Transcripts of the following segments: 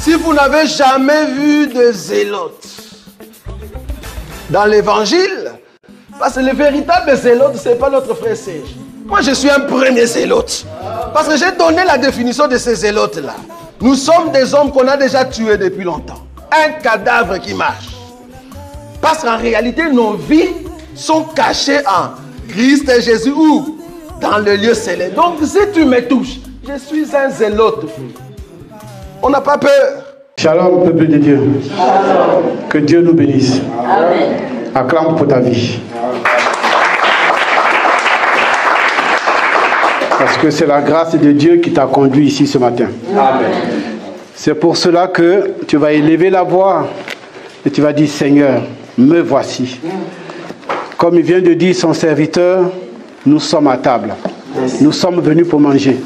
Si vous n'avez jamais vu de zélotes dans l'évangile, parce que le véritable zélote, ce n'est pas notre frère Serge. Moi, je suis un premier zélote. Parce que j'ai donné la définition de ces zélotes-là. Nous sommes des hommes qu'on a déjà tués depuis longtemps. Un cadavre qui marche. Parce qu'en réalité, nos vies sont cachées en Christ et Jésus ou dans le lieu céleste. Donc, si tu me touches, je suis un zélote. On n'a pas peur. Shalom, peuple de Dieu. Shalom. Que Dieu nous bénisse. Amen. Acclame pour ta vie. Parce que c'est la grâce de Dieu qui t'a conduit ici ce matin. Amen. C'est pour cela que tu vas élever la voix et tu vas dire, Seigneur, me voici. Comme il vient de dire son serviteur, nous sommes à table. Nous sommes venus pour manger.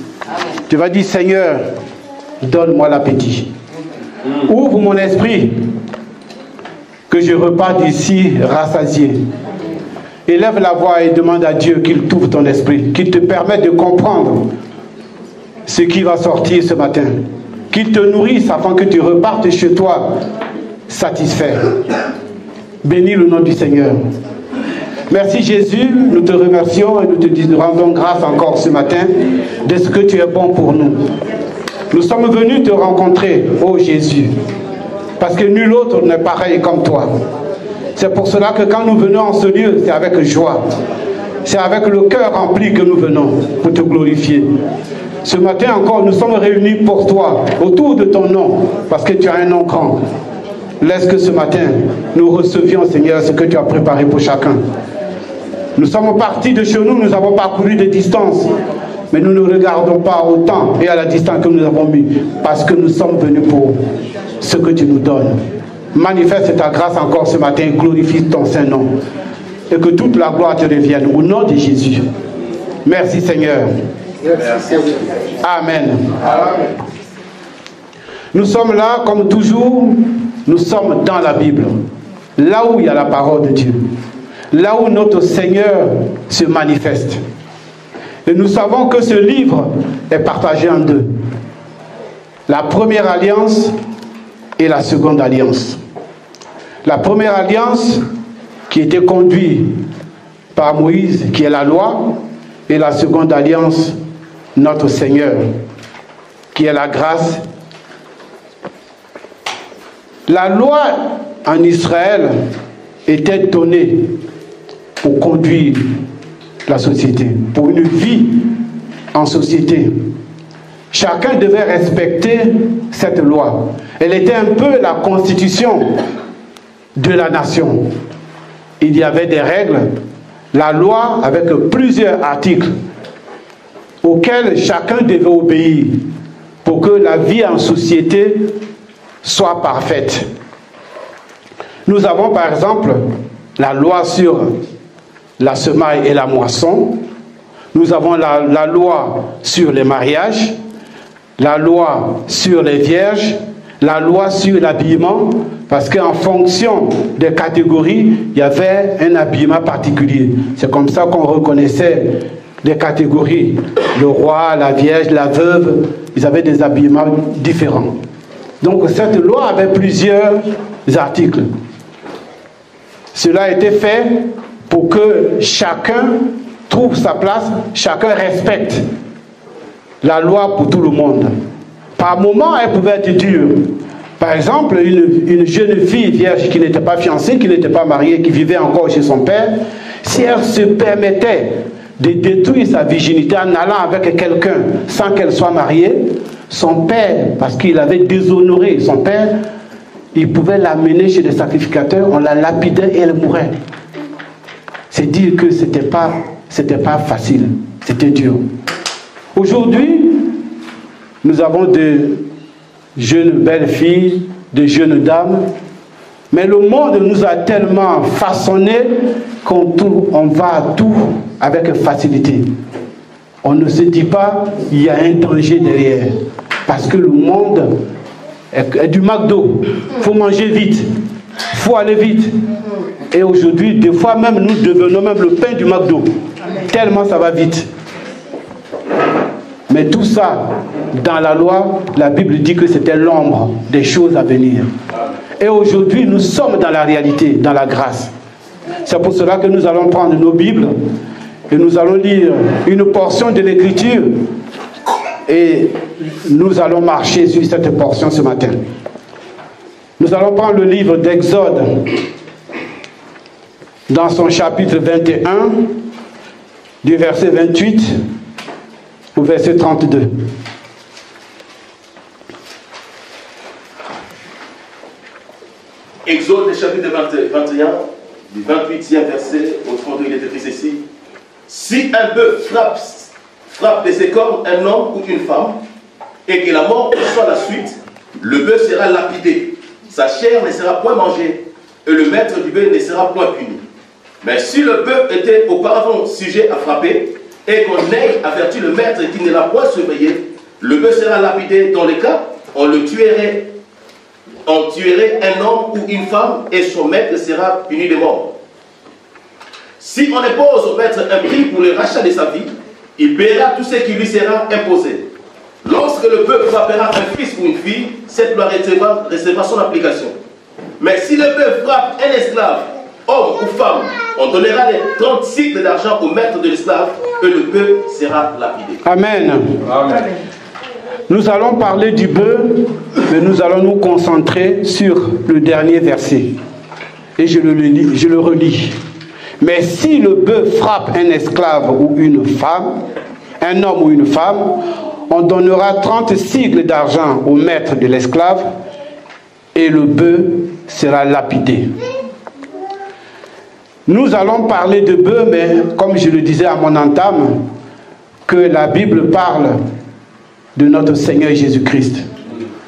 Tu vas dire, Seigneur, donne-moi l'appétit. Ouvre mon esprit, que je reparte d'ici rassasié. Élève la voix et demande à Dieu qu'il t'ouvre ton esprit, qu'il te permette de comprendre ce qui va sortir ce matin. Qu'il te nourrisse afin que tu repartes chez toi satisfait. Bénis le nom du Seigneur. Merci Jésus, nous te remercions et nous te rendons grâce encore ce matin de ce que tu es bon pour nous. Nous sommes venus te rencontrer, ô Jésus, parce que nul autre n'est pareil comme toi. C'est pour cela que quand nous venons en ce lieu, c'est avec joie. C'est avec le cœur rempli que nous venons pour te glorifier. Ce matin encore, nous sommes réunis pour toi, autour de ton nom, parce que tu as un nom grand. Laisse que ce matin, nous recevions, Seigneur, ce que tu as préparé pour chacun. Nous sommes partis de chez nous, nous avons parcouru des distances. Mais nous ne regardons pas au temps et à la distance que nous avons mis, parce que nous sommes venus pour ce que tu nous donnes. Manifeste ta grâce encore ce matin, glorifie ton Saint-Nom. Et que toute la gloire te revienne au nom de Jésus. Merci Seigneur. Merci. Amen. Amen. Nous sommes là, comme toujours, nous sommes dans la Bible. Là où il y a la parole de Dieu. Là où notre Seigneur se manifeste. Et nous savons que ce livre est partagé en deux. La première alliance et la seconde alliance. La première alliance qui était conduite par Moïse, qui est la loi, et la seconde alliance, notre Seigneur, qui est la grâce. La loi en Israël était donnée pour conduire la société, pour une vie en société. Chacun devait respecter cette loi. Elle était un peu la constitution de la nation. Il y avait des règles, la loi avec plusieurs articles auxquels chacun devait obéir pour que la vie en société soit parfaite. Nous avons par exemple la loi sur la semaille et la moisson. Nous avons la loi sur les mariages, la loi sur les vierges, la loi sur l'habillement, parce qu'en fonction des catégories, il y avait un habillement particulier. C'est comme ça qu'on reconnaissait les catégories. Le roi, la vierge, la veuve, ils avaient des habillements différents. Donc cette loi avait plusieurs articles. Cela a été fait pour que chacun trouve sa place, chacun respecte la loi pour tout le monde. Par moments, elle pouvait être dure. Par exemple, une jeune fille vierge qui n'était pas fiancée, qui n'était pas mariée, qui vivait encore chez son père, si elle se permettait de détruire sa virginité en allant avec quelqu'un sans qu'elle soit mariée, son père, parce qu'il avait déshonoré son père, il pouvait l'amener chez les sacrificateurs, on la lapidait et elle mourait. C'est dire que c'était pas facile, c'était dur. Aujourd'hui, nous avons de jeunes belles filles, de jeunes dames, mais le monde nous a tellement façonnés qu'on va à tout avec facilité. On ne se dit pas il y a un danger derrière, parce que le monde est du McDo. Il faut manger vite, il faut aller vite. Et aujourd'hui, des fois même, nous devenons même le pain du McDo, tellement ça va vite. Mais tout ça, dans la loi, la Bible dit que c'était l'ombre des choses à venir. Et aujourd'hui, nous sommes dans la réalité, dans la grâce. C'est pour cela que nous allons prendre nos Bibles et nous allons lire une portion de l'Écriture et nous allons marcher sur cette portion ce matin. Nous allons prendre le livre d'Exode dans son chapitre 21, du verset 28 au verset 32. Exode, chapitre 21, du 28e verset au 32, il est écrit ceci. Si un bœuf frappe de ses cornes un homme ou une femme, et que la mort soit la suite, le bœuf sera lapidé, sa chair ne sera point mangée, et le maître du bœuf ne sera point puni. Mais si le bœuf était auparavant sujet à frapper, et qu'on ait averti le maître qui ne l'a point surveillé, le bœuf sera lapidé. Dans le cas, on tuerait un homme ou une femme, et son maître sera puni de mort. Si on impose au maître un prix pour le rachat de sa vie, il paiera tout ce qui lui sera imposé. Lorsque le bœuf frappera un fils ou une fille, cette loi recevra son application. Mais si le bœuf frappe un esclave, homme ou femme, on donnera les 30 cycles d'argent au maître de l'esclave et le bœuf sera lapidé. Amen. Amen. Nous allons parler du bœuf, mais nous allons nous concentrer sur le dernier verset. Et je le relis. Mais si le bœuf frappe un esclave ou une femme, un homme ou une femme, on donnera 30 cycles d'argent au maître de l'esclave et le bœuf sera lapidé. Nous allons parler de bœuf, mais comme je le disais à mon entame, que la Bible parle de notre Seigneur Jésus-Christ.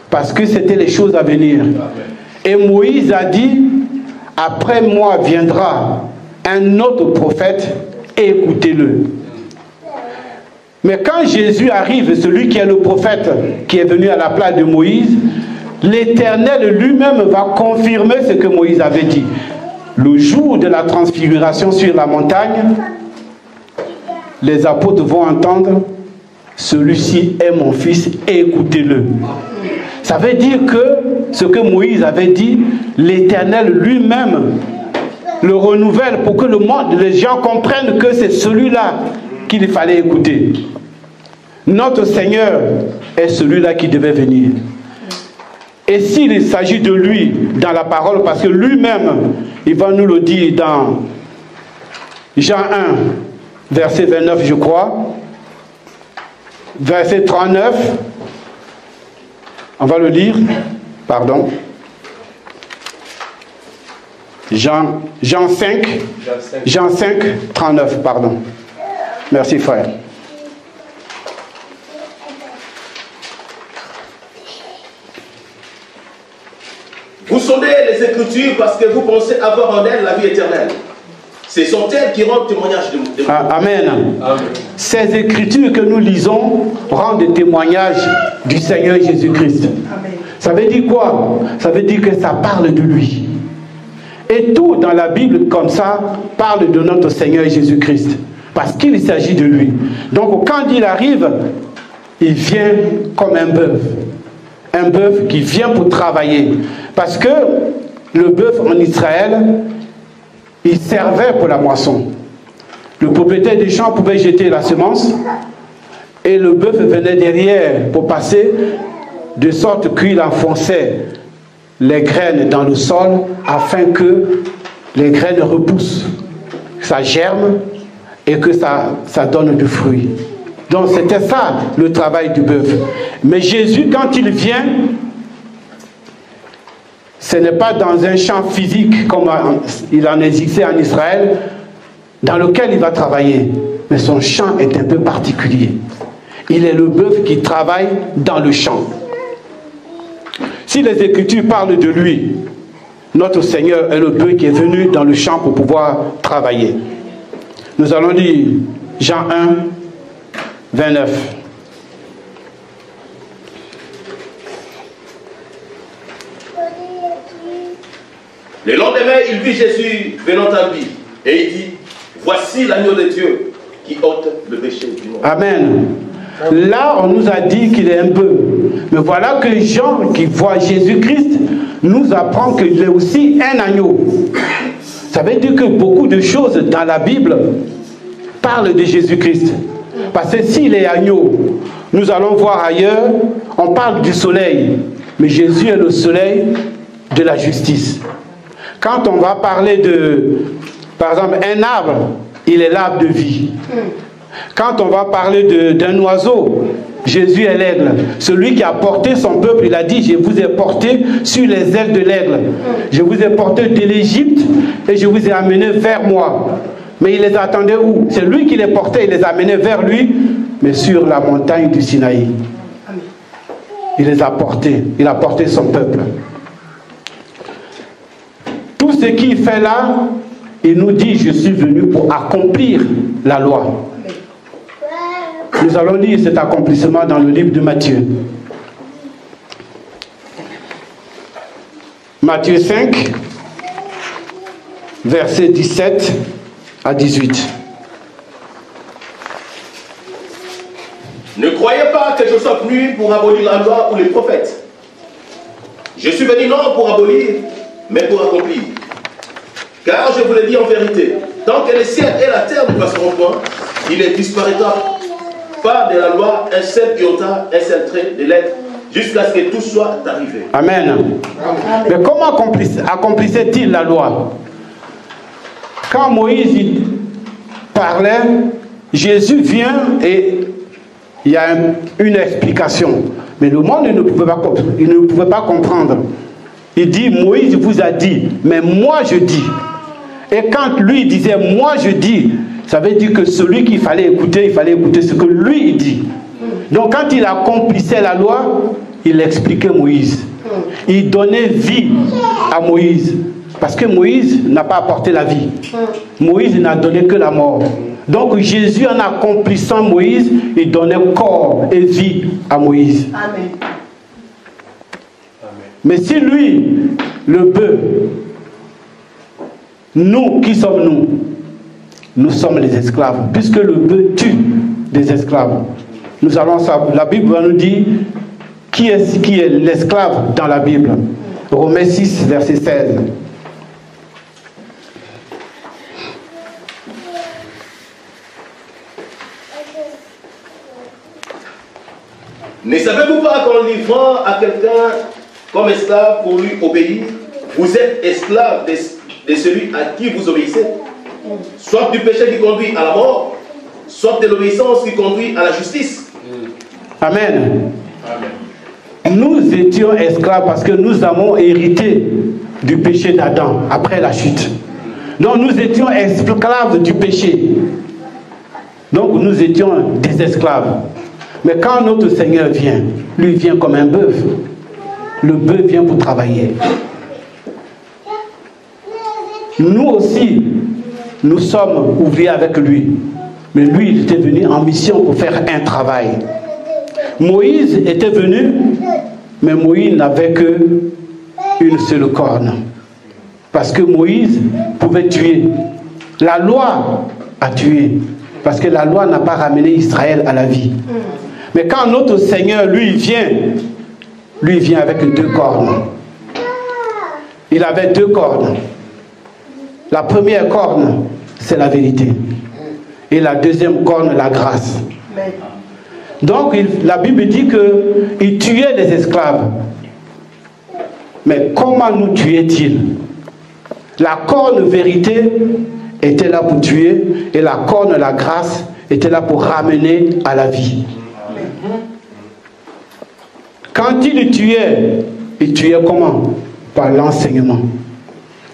Parce que c'était les choses à venir. Et Moïse a dit, après moi viendra un autre prophète, écoutez-le. Mais quand Jésus arrive, celui qui est le prophète, qui est venu à la place de Moïse, l'Éternel lui-même va confirmer ce que Moïse avait dit. Le jour de la transfiguration sur la montagne, les apôtres vont entendre, celui-ci est mon fils, écoutez-le. Ça veut dire que ce que Moïse avait dit, l'Éternel lui-même le renouvelle pour que le monde, les gens comprennent que c'est celui-là qu'il fallait écouter. Notre Seigneur est celui-là qui devait venir. Et s'il s'agit de lui dans la parole, parce que lui-même, il va nous le dire dans Jean 1, verset 29, je crois, verset 39, on va le lire, pardon. Jean 5, 39, pardon. Merci frère. Vous sondez les Écritures parce que vous pensez avoir en elles la vie éternelle. Ce sont elles qui rendent témoignage de vous. Amen. Amen. Ces Écritures que nous lisons rendent témoignage du Seigneur Jésus-Christ. Ça veut dire quoi? Ça veut dire que ça parle de lui. Et tout dans la Bible, comme ça, parle de notre Seigneur Jésus-Christ. Parce qu'il s'agit de lui. Donc, quand il arrive, il vient comme un bœuf. Un bœuf qui vient pour travailler. Parce que le bœuf en Israël, il servait pour la moisson. Le propriétaire des champs pouvait jeter la semence. Et le bœuf venait derrière pour passer, de sorte qu'il enfonçait les graines dans le sol afin que les graines repoussent, ça germe et que ça donne du fruit. Donc c'était ça le travail du bœuf. Mais Jésus, quand il vient, ce n'est pas dans un champ physique comme il en existait en Israël, dans lequel il va travailler. Mais son champ est un peu particulier. Il est le bœuf qui travaille dans le champ. Si les Écritures parlent de lui, notre Seigneur est le bœuf qui est venu dans le champ pour pouvoir travailler. Nous allons lire Jean 1, 29. Le lendemain, il vit Jésus venant à lui et il dit, voici l'agneau de Dieu qui ôte le péché du monde. Amen. Là, on nous a dit qu'il est un peu. Mais voilà que Jean, qui voit Jésus-Christ, nous apprend qu'il est aussi un agneau. Ça veut dire que beaucoup de choses dans la Bible parlent de Jésus-Christ. Parce que s'il est agneau, nous allons voir ailleurs, on parle du soleil. Mais Jésus est le soleil de la justice. Quand on va parler de, par exemple, un arbre, il est l'arbre de vie. Quand on va parler d'un oiseau, Jésus est l'aigle. Celui qui a porté son peuple, il a dit, je vous ai porté sur les ailes de l'aigle. Je vous ai porté de l'Égypte et je vous ai amené vers moi. Mais il les attendait où? C'est lui qui les portait, il les amenait vers lui, mais sur la montagne du Sinaï. Il les a portés, il a porté son peuple. Tout ce qu'il fait là, il nous dit, je suis venu pour accomplir la loi. Nous allons lire cet accomplissement dans le livre de Matthieu. Matthieu 5, versets 17 à 18. Ne croyez pas que je sois venu pour abolir la loi ou les prophètes. Je suis venu non pour abolir, mais pour accomplir. Car je vous le dis en vérité, tant que les ciels et la terre ne passeront point, il ne disparaîtra pas de la loi un seul iota, un seul trait de lettre, jusqu'à ce que tout soit arrivé. Amen. Amen. Mais comment accomplissait-il la loi? Quand Moïse parlait, Jésus vient et il y a une explication. Mais le monde ne pouvait pas comprendre. Il dit, Moïse vous a dit, mais moi je dis. Et quand lui disait, moi je dis, ça veut dire que celui qu'il fallait écouter ce que lui il dit. Donc quand il accomplissait la loi, il expliquait Moïse. Il donnait vie à Moïse. Parce que Moïse n'a pas apporté la vie. Moïse n'a donné que la mort. Donc Jésus, en accomplissant Moïse, il donnait corps et vie à Moïse. Amen. Mais si lui, le bœuf, nous, qui sommes nous? Nous sommes les esclaves, puisque le bœuf tue des esclaves. Nous allons savoir, la Bible va nous dire qui est l'esclave dans la Bible. Romains 6, verset 16. Ne savez-vous pas qu'en livrant à quelqu'un comme esclave pour lui obéir, vous êtes esclave de celui à qui vous obéissez, soit du péché qui conduit à la mort, soit de l'obéissance qui conduit à la justice. Amen. Amen. Nous étions esclaves parce que nous avons hérité du péché d'Adam après la chute. Donc nous étions esclaves du péché. Donc nous étions des esclaves. Mais quand notre Seigneur vient, lui vient comme un bœuf. Le bœuf vient pour travailler. Nous aussi, nous sommes ouvriers avec lui. Mais lui, il était venu en mission pour faire un travail. Moïse était venu, mais Moïse n'avait que une seule corne. Parce que Moïse pouvait tuer. La loi a tué. Parce que la loi n'a pas ramené Israël à la vie. Mais quand notre Seigneur, lui vient avec 2 cornes. Il avait 2 cornes. La première corne, c'est la vérité. Et la deuxième corne, la grâce. Donc, la Bible dit qu'il tuait les esclaves. Mais comment nous tuait-il? La corne vérité était là pour tuer et la corne, la grâce, était là pour ramener à la vie. Quand il tuait comment? Par l'enseignement.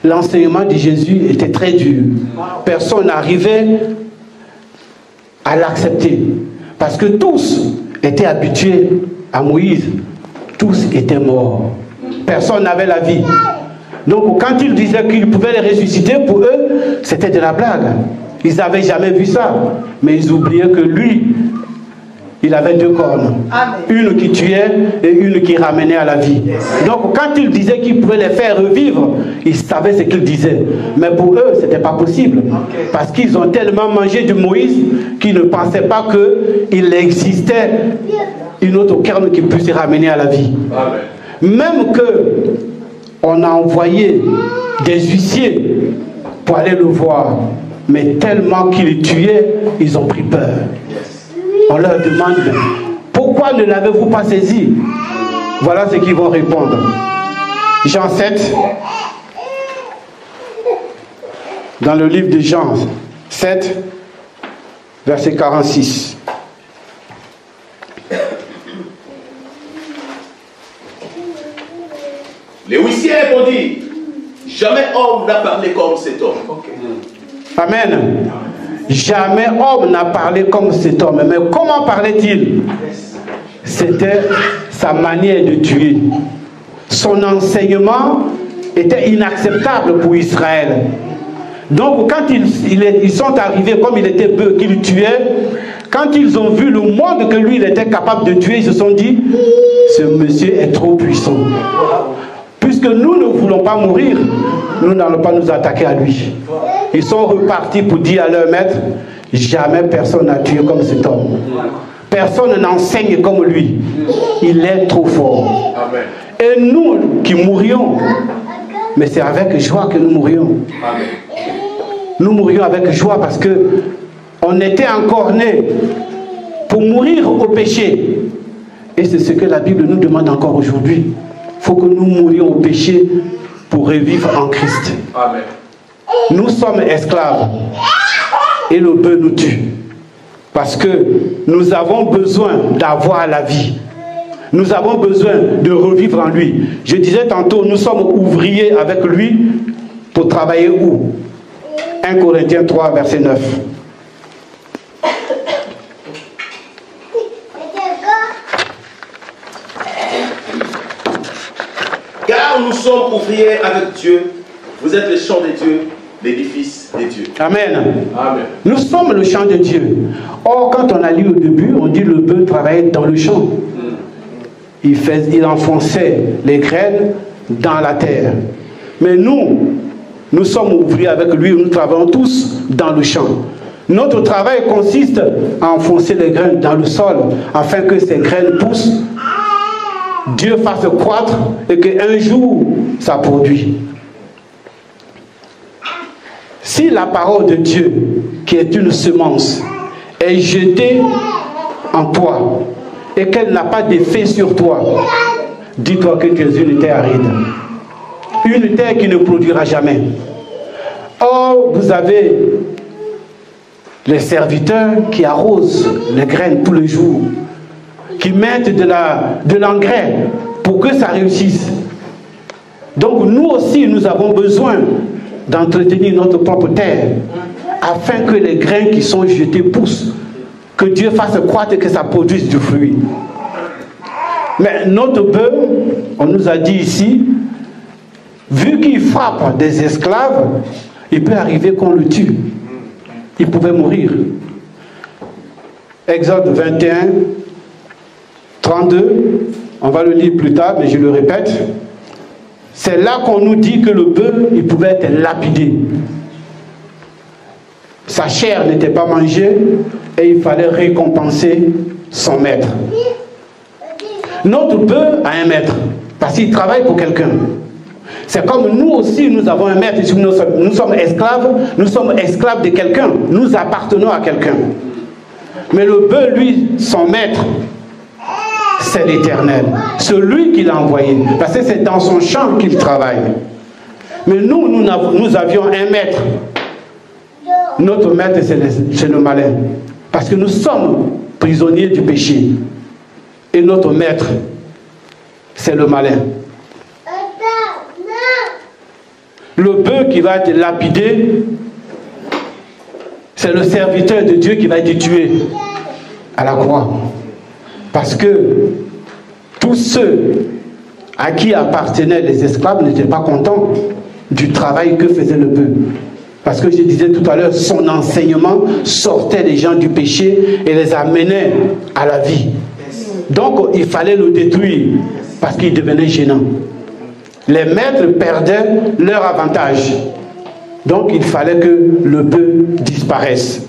L'enseignement de Jésus était très dur. Personne n'arrivait à l'accepter. Parce que tous étaient habitués à Moïse. Tous étaient morts. Personne n'avait la vie. Donc quand il disait qu'il pouvait les ressusciter, pour eux, c'était de la blague. Ils n'avaient jamais vu ça. Mais ils oubliaient que lui, il avait deux cornes. Une qui tuait et une qui ramenait à la vie. Donc quand il disait qu'il pouvait les faire revivre, ils savaient ce qu'il disait. Mais pour eux, ce n'était pas possible. Parce qu'ils ont tellement mangé de Moïse qu'ils ne pensaient pas qu'il existait une autre corne qui puisse les ramener à la vie. Même que on a envoyé des huissiers pour aller le voir. Mais tellement qu'ils tuaient, ils ont pris peur. On leur demande, pourquoi ne l'avez-vous pas saisi? Voilà ce qu'ils vont répondre. Jean 7, dans le livre de Jean 7, verset 46. Les huissiers répondirent, jamais homme n'a parlé comme cet homme. Amen. Jamais homme n'a parlé comme cet homme. Mais comment parlait-il? C'était sa manière de tuer. Son enseignement était inacceptable pour Israël. Donc quand ils sont arrivés, comme il était peu qu'il tuait, quand ils ont vu le monde que lui il était capable de tuer, ils se sont dit, ce monsieur est trop puissant. Puisque nous ne voulons pas mourir, nous n'allons pas nous attaquer à lui. Ils sont repartis pour dire à leur maître, jamais personne n'a tué comme cet homme. Personne n'enseigne comme lui. Il est trop fort. Amen. Et nous qui mourions, mais c'est avec joie que nous mourions. Amen. Nous mourions avec joie parce que on était encore nés pour mourir au péché. Et c'est ce que la Bible nous demande encore aujourd'hui. Il faut que nous mourions au péché pour revivre en Christ. Amen. Nous sommes esclaves et le bœuf nous tue. Parce que nous avons besoin d'avoir la vie. Nous avons besoin de revivre en lui. Je disais tantôt, nous sommes ouvriers avec lui pour travailler où? 1 Corinthiens 3, verset 9. Car nous sommes ouvriers avec Dieu. Vous êtes le champ de Dieu, l'édifice de Dieu. Amen. Amen. Nous sommes le champ de Dieu. Or, quand on a lu au début, on dit le bœuf travaillait dans le champ. Il enfonçait les graines dans la terre. Mais nous sommes ouvriers avec lui, nous travaillons tous dans le champ. Notre travail consiste à enfoncer les graines dans le sol afin que ces graines poussent, Dieu fasse croître et qu'un jour ça produit. Si la parole de Dieu, qui est une semence, est jetée en toi et qu'elle n'a pas d'effet sur toi, dis-toi que tu es une terre aride. Une terre qui ne produira jamais. Or, vous avez les serviteurs qui arrosent les graines tous les jours, qui mettent de l'engrais pour que ça réussisse. Donc nous aussi, nous avons besoin d'entretenir notre propre terre afin que les grains qui sont jetés poussent, que Dieu fasse croître et que ça produise du fruit. Mais notre bœuf, on nous a dit ici, vu qu'il frappe des esclaves, il peut arriver qu'on le tue. Il pouvait mourir. Exode 21, 32, on va le lire plus tard, mais je le répète. C'est là qu'on nous dit que le bœuf, il pouvait être lapidé. Sa chair n'était pas mangée et il fallait récompenser son maître. Notre bœuf a un maître, parce qu'il travaille pour quelqu'un. C'est comme nous aussi, nous avons un maître. Si nous sommes esclaves de quelqu'un. Nous appartenons à quelqu'un. Mais le bœuf, lui, son maître, c'est l'Éternel. Celui qui l'a envoyé. Parce que c'est dans son champ qu'il travaille. Mais nous avions un maître. Notre maître, c'est le malin. Parce que nous sommes prisonniers du péché. Et notre maître, c'est le malin. Le bœuf qui va être lapidé, c'est le serviteur de Dieu qui va être tué à la croix. Parce que tous ceux à qui appartenaient les esclaves n'étaient pas contents du travail que faisait le bœuf. Parce que je disais tout à l'heure, son enseignement sortait les gens du péché et les amenait à la vie. Donc il fallait le détruire parce qu'il devenait gênant. Les maîtres perdaient leur avantage. Donc il fallait que le bœuf disparaisse.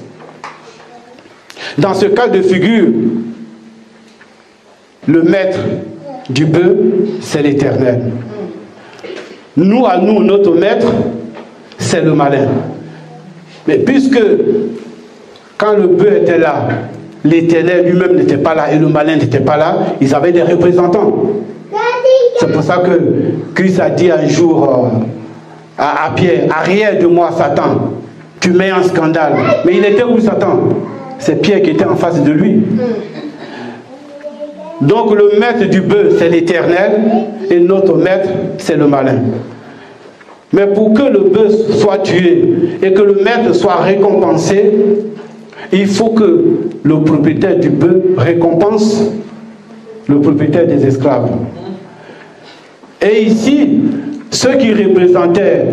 Dans ce cas de figure, le maître du bœuf, c'est l'Éternel. Nous, à nous, notre maître, c'est le malin. Mais puisque quand le bœuf était là, l'Éternel lui-même n'était pas là et le malin n'était pas là, ils avaient des représentants. C'est pour ça que Christ a dit un jour à Pierre, arrière de moi Satan, tu mets un scandale. Mais il était où Satan? C'est Pierre qui était en face de lui. Donc le maître du bœuf, c'est l'Éternel, et notre maître, c'est le malin. Mais pour que le bœuf soit tué et que le maître soit récompensé, il faut que le propriétaire du bœuf récompense le propriétaire des esclaves. Et ici, ceux qui représentaient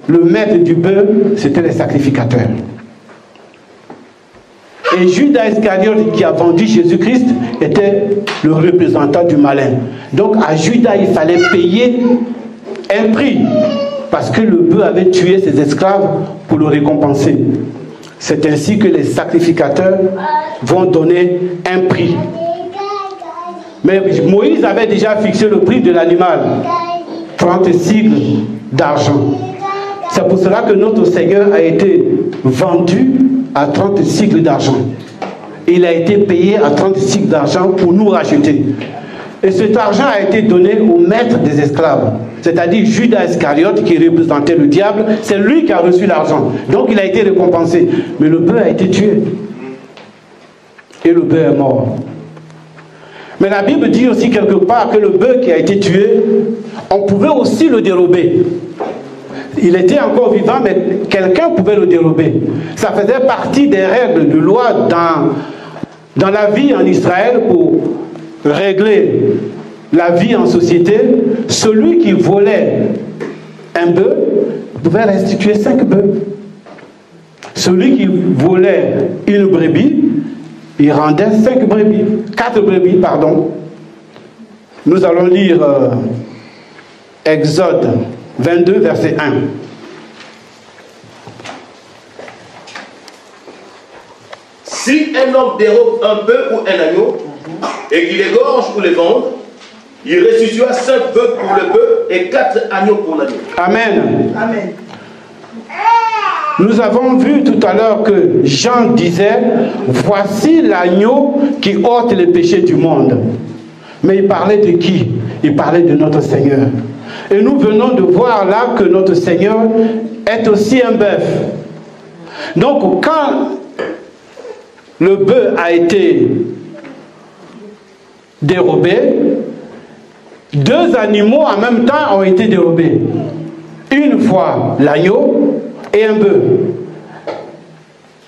le maître du bœuf, c'étaient les sacrificateurs. Et Judas Iscariote, qui a vendu Jésus-Christ, était le représentant du malin. Donc à Judas, il fallait payer un prix, parce que le bœuf avait tué ses esclaves pour le récompenser. C'est ainsi que les sacrificateurs vont donner un prix. Mais Moïse avait déjà fixé le prix de l'animal, 30 sicles d'argent. C'est pour cela que notre Seigneur a été vendu à 30 sicles d'argent. Il a été payé à 30 sicles d'argent pour nous racheter. Et cet argent a été donné au maître des esclaves, c'est-à-dire Judas Iscariote, qui représentait le diable. C'est lui qui a reçu l'argent. Donc il a été récompensé. Mais le bœuf a été tué. Et le bœuf est mort. Mais la Bible dit aussi quelque part que le bœuf qui a été tué, on pouvait aussi le dérober. Il était encore vivant, mais quelqu'un pouvait le dérober. Ça faisait partie des règles de loi dans la vie en Israël pour régler la vie en société. Celui qui volait un bœuf pouvait restituer 5 bœufs. Celui qui volait une brebis, il rendait 5 brebis, 4 brebis, pardon. Nous allons lire Exode 22, verset 1. Si un homme dérobe un bœuf ou un agneau, et qu'il égorge ou les vende, il restituera 5 bœufs pour le bœuf et 4 agneaux pour l'agneau. Amen. Amen. Nous avons vu tout à l'heure que Jean disait, voici l'agneau qui ôte les péchés du monde. Mais il parlait de qui? Il parlait de notre Seigneur. Et nous venons de voir là que notre Seigneur est aussi un bœuf. Donc quand le bœuf a été dérobé, 2 animaux en même temps ont été dérobés. Une fois l'agneau et un bœuf.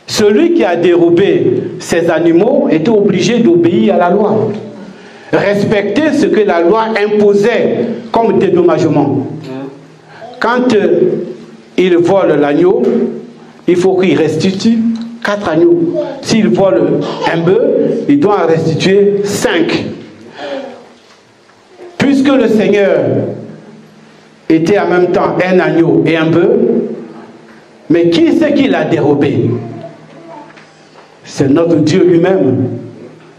Celui qui a dérobé ces animaux était obligé d'obéir à la loi. Respecter ce que la loi imposait comme dédommagement. Quand il vole l'agneau, il faut qu'il restitue 4 agneaux. S'il vole un bœuf, il doit en restituer 5. Puisque le Seigneur était en même temps un agneau et un bœuf, mais qui c'est qui l'a dérobé? C'est notre Dieu lui-même.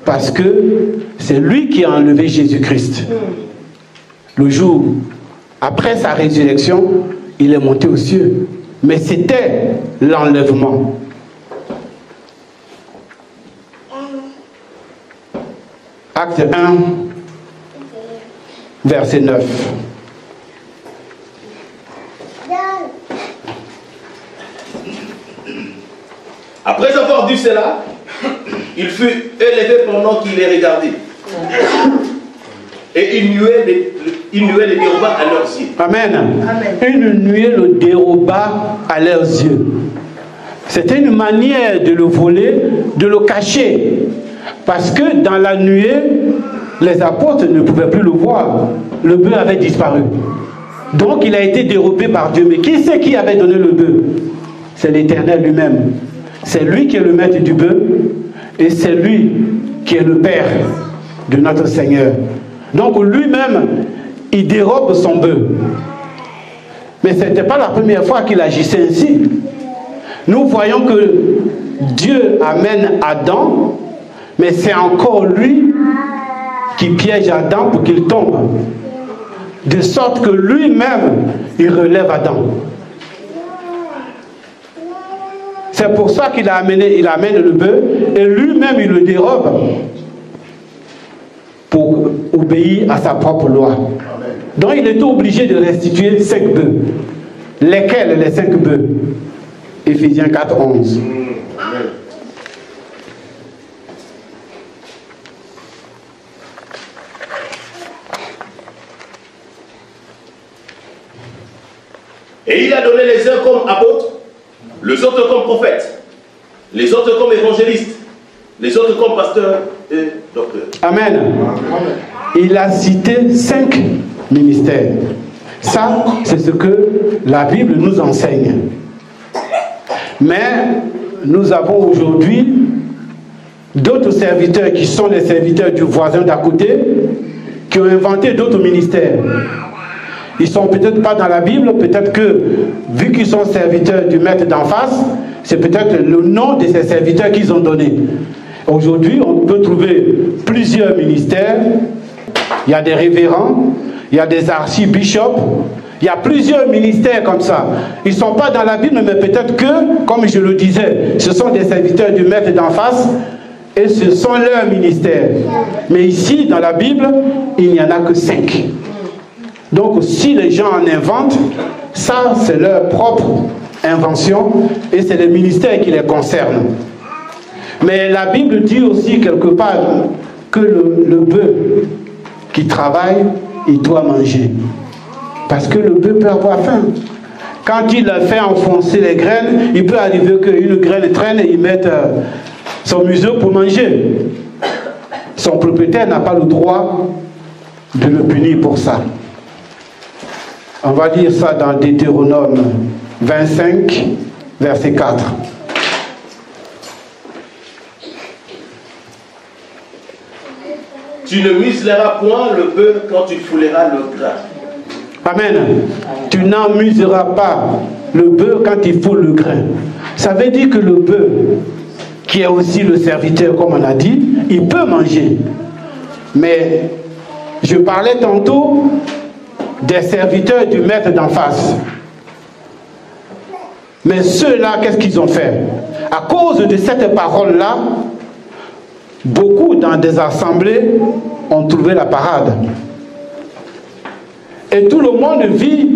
Parce que c'est lui qui a enlevé Jésus-Christ. Le jour après sa résurrection, il est monté aux cieux. Mais c'était l'enlèvement. Acte 1, verset 9. Après avoir dit cela, il fut élevé pendant qu'il les regardait. Et une nuée les déroba à leurs yeux. Amen. Amen. Une nuée le déroba à leurs yeux. C'était une manière de le voler, de le cacher. Parce que dans la nuée, les apôtres ne pouvaient plus le voir. Le bœuf avait disparu. Donc il a été dérobé par Dieu. Mais qui c'est qui avait donné le bœuf? C'est l'Éternel lui-même. C'est lui qui est le maître du bœuf et c'est lui qui est le Père de notre Seigneur. Donc lui-même, il dérobe son bœuf. Mais ce n'était pas la première fois qu'il agissait ainsi. Nous voyons que Dieu amène Adam, mais c'est encore lui qui piège Adam pour qu'il tombe. De sorte que lui-même, il relève Adam. C'est pour ça qu'il amène le bœuf et lui-même il le dérobe pour obéir à sa propre loi. Donc il était obligé de restituer 5 bœufs. Lesquels les 5 bœufs? Éphésiens 4, 11. Et il a donné les uns comme apôtres, les autres comme prophètes, les autres comme évangélistes, les autres comme pasteurs et docteurs. Amen. Il a cité 5 ministères. Ça, c'est ce que la Bible nous enseigne. Mais nous avons aujourd'hui d'autres serviteurs qui sont les serviteurs du voisin d'à côté, qui ont inventé d'autres ministères. Ils ne sont peut-être pas dans la Bible, peut-être que, vu qu'ils sont serviteurs du maître d'en face, c'est peut-être le nom de ces serviteurs qu'ils ont donné. Aujourd'hui, on peut trouver plusieurs ministères. Il y a des révérends, il y a des archibishops, il y a plusieurs ministères comme ça. Ils ne sont pas dans la Bible, mais peut-être que, comme je le disais, ce sont des serviteurs du maître d'en face et ce sont leurs ministères. Mais ici, dans la Bible, il n'y en a que 5. Donc si les gens en inventent, ça c'est leur propre invention et c'est les ministères qui les concernent. Mais la Bible dit aussi quelque part que le bœuf qui travaille, il doit manger. Parce que le bœuf peut avoir faim. Quand il a fait enfoncer les graines, il peut arriver qu'une graine traîne et il mette son museau pour manger. Son propriétaire n'a pas le droit de le punir pour ça. On va lire ça dans Deutéronome 25, verset 4. Tu ne muselleras point le bœuf quand tu fouleras le grain. Amen. Tu n'en museras pas le bœuf quand il foule le grain. Ça veut dire que le bœuf, qui est aussi le serviteur, comme on a dit, il peut manger. Mais je parlais tantôt des serviteurs du maître d'en face. Mais ceux-là, qu'est-ce qu'ils ont fait? À cause de cette parole-là, beaucoup dans des assemblées ont trouvé la parade. Et tout le monde vit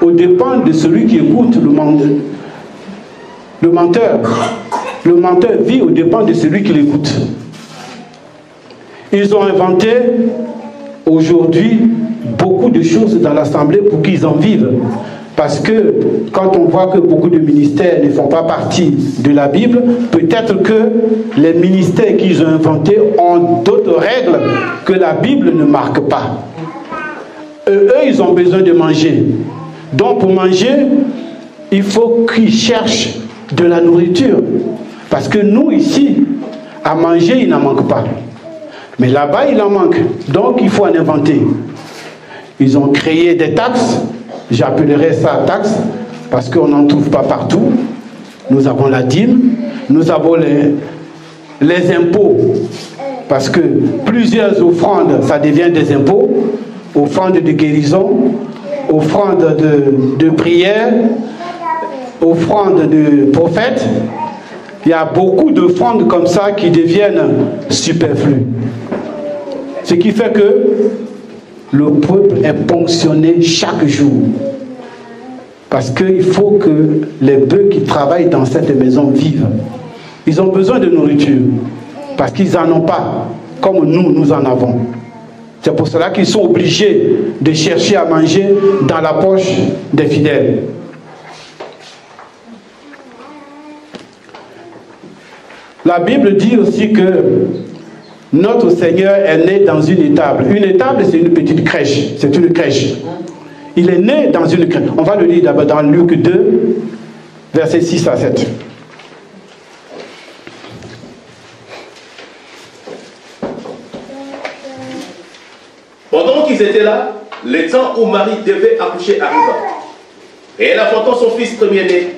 aux dépens de celui qui écoute le menteur. Le menteur vit aux dépens de celui qui l'écoute. Ils ont inventé aujourd'hui beaucoup de choses dans l'assemblée pour qu'ils en vivent. Parce que quand on voit que beaucoup de ministères ne font pas partie de la Bible, peut-être que les ministères qu'ils ont inventés ont d'autres règles que la Bible ne marque pas. Eux, ils ont besoin de manger. Donc pour manger, il faut qu'ils cherchent de la nourriture. Parce que nous, ici, à manger, il n'en manque pas. Mais là-bas, il en manque. Donc il faut en inventer. Ils ont créé des taxes. J'appellerais ça taxe parce qu'on n'en trouve pas partout. Nous avons la dîme, nous avons les impôts, parce que plusieurs offrandes, ça devient des impôts. Offrandes de guérison, offrandes de prière, offrandes de prophètes. Il y a beaucoup d'offrandes comme ça qui deviennent superflues. Ce qui fait que le peuple est ponctionné chaque jour. Parce qu'il faut que les bœufs qui travaillent dans cette maison vivent. Ils ont besoin de nourriture. Parce qu'ils n'en ont pas, comme nous en avons. C'est pour cela qu'ils sont obligés de chercher à manger dans la poche des fidèles. La Bible dit aussi que notre Seigneur est né dans une étable. Une étable, c'est une petite crèche. C'est une crèche. Il est né dans une crèche. On va le lire d'abord dans Luc 2, versets 6 à 7. Pendant qu'ils étaient là, le temps où Marie devait accoucher arriva. Et elle enfantant son fils premier-né,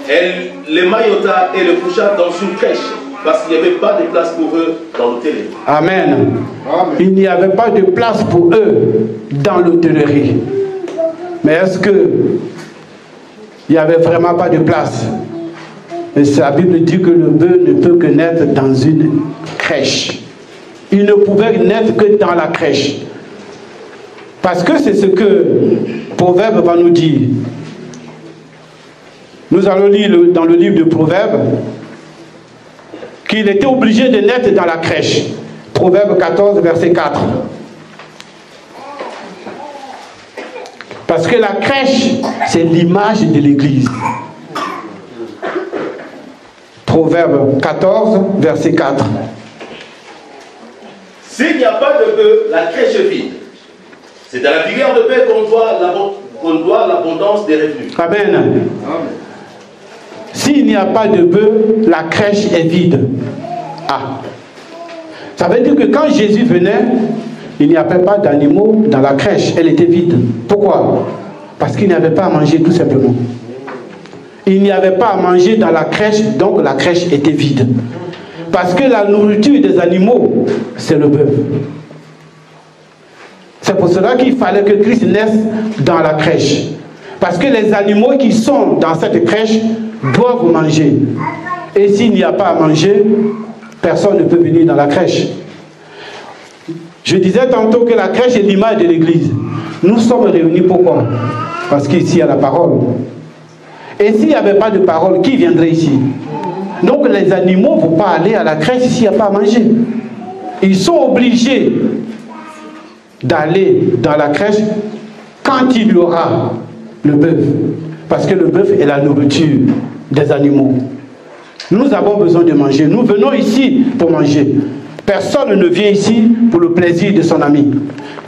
elle le maillota et le coucha dans une crèche, parce qu'il n'y avait pas de place pour eux dans l'hôtellerie. Amen. Il n'y avait pas de place pour eux dans l'hôtellerie. Mais est-ce que il n'y avait vraiment pas de place? Et la Bible dit que le bœuf ne peut que naître dans une crèche. Il ne pouvait naître que dans la crèche. Parce que c'est ce que Proverbe va nous dire. Nous allons lire dans le livre de Proverbe qu'il était obligé de naître dans la crèche. Proverbe 14, verset 4. Parce que la crèche, c'est l'image de l'Église. Proverbe 14, verset 4. S'il n'y a pas de bœuf, la crèche est vide. C'est à la vigueur de paix qu'on doit l'abondance des revenus. Amen. S'il n'y a pas de bœuf, la crèche est vide. Ah. Ça veut dire que quand Jésus venait, il n'y avait pas d'animaux dans la crèche. Elle était vide. Pourquoi? Parce qu'il n'y avait pas à manger, tout simplement. Il n'y avait pas à manger dans la crèche, donc la crèche était vide. Parce que la nourriture des animaux, c'est le bœuf. C'est pour cela qu'il fallait que Christ naisse dans la crèche. Parce que les animaux qui sont dans cette crèche doivent manger. Et s'il n'y a pas à manger, personne ne peut venir dans la crèche. Je disais tantôt que la crèche est l'image de l'Église. Nous sommes réunis pourquoi? Parce qu'ici il y a la parole. Et s'il n'y avait pas de parole, qui viendrait ici? Donc les animaux ne vont pas aller à la crèche s'il n'y a pas à manger. Ils sont obligés d'aller dans la crèche quand il y aura le bœuf. Parce que le bœuf est la nourriture des animaux. Nous avons besoin de manger. Nous venons ici pour manger. Personne ne vient ici pour le plaisir de son ami.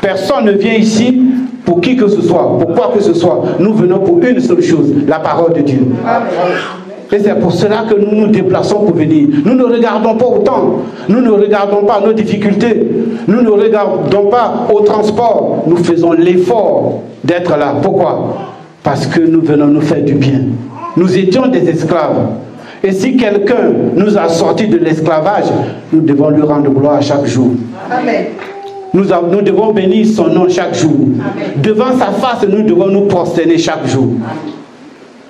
Personne ne vient ici pour qui que ce soit, pour quoi que ce soit. Nous venons pour une seule chose, la parole de Dieu. Amen. Et c'est pour cela que nous nous déplaçons pour venir. Nous ne regardons pas au temps. Nous ne regardons pas nos difficultés. Nous ne regardons pas au transport. Nous faisons l'effort d'être là. Pourquoi? Parce que nous venons nous faire du bien. Nous étions des esclaves. Et si quelqu'un nous a sortis de l'esclavage, nous devons lui rendre gloire chaque jour. Amen. Nous devons bénir son nom chaque jour. Amen. Devant sa face, nous devons nous prosterner chaque jour. Amen.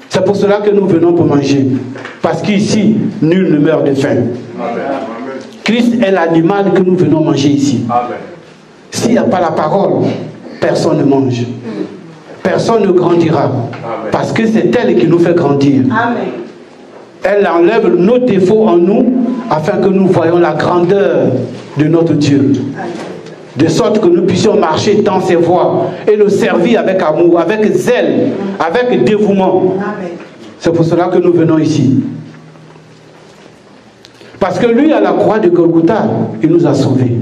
C'est pour cela que nous venons pour manger. Parce qu'ici, nul ne meurt de faim. Amen. Christ est l'animal que nous venons manger ici. S'il n'y a pas la parole, personne ne mange. Personne ne grandira. Amen. Parce que c'est elle qui nous fait grandir. Amen. Elle enlève nos défauts en nous afin que nous voyions la grandeur de notre Dieu. Amen. De sorte que nous puissions marcher dans ses voies et le servir avec amour, avec zèle, avec dévouement. C'est pour cela que nous venons ici. Parce que lui, à la croix de Golgotha, il nous a sauvés.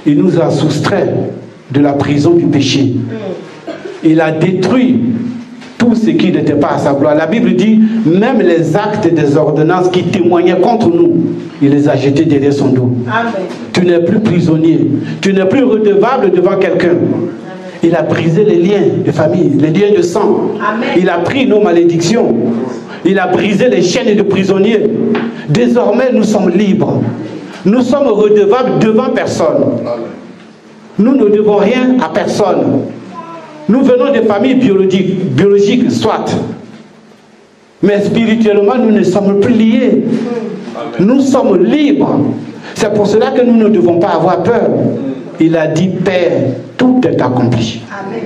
Il nous a soustraits de la prison du péché. Il a détruit tout ce qui n'était pas à sa gloire. La Bible dit, même les actes des ordonnances qui témoignaient contre nous, il les a jetés derrière son dos. Amen. Tu n'es plus prisonnier. Tu n'es plus redevable devant quelqu'un. Il a brisé les liens de famille, les liens de sang. Amen. Il a pris nos malédictions. Il a brisé les chaînes de prisonniers. Désormais, nous sommes libres. Nous sommes redevables devant personne. Nous ne devons rien à personne. Nous venons des familles biologiques, soit. Mais spirituellement, nous ne sommes plus liés. Amen. Nous sommes libres. C'est pour cela que nous ne devons pas avoir peur. Il a dit, Père, tout est accompli. Amen.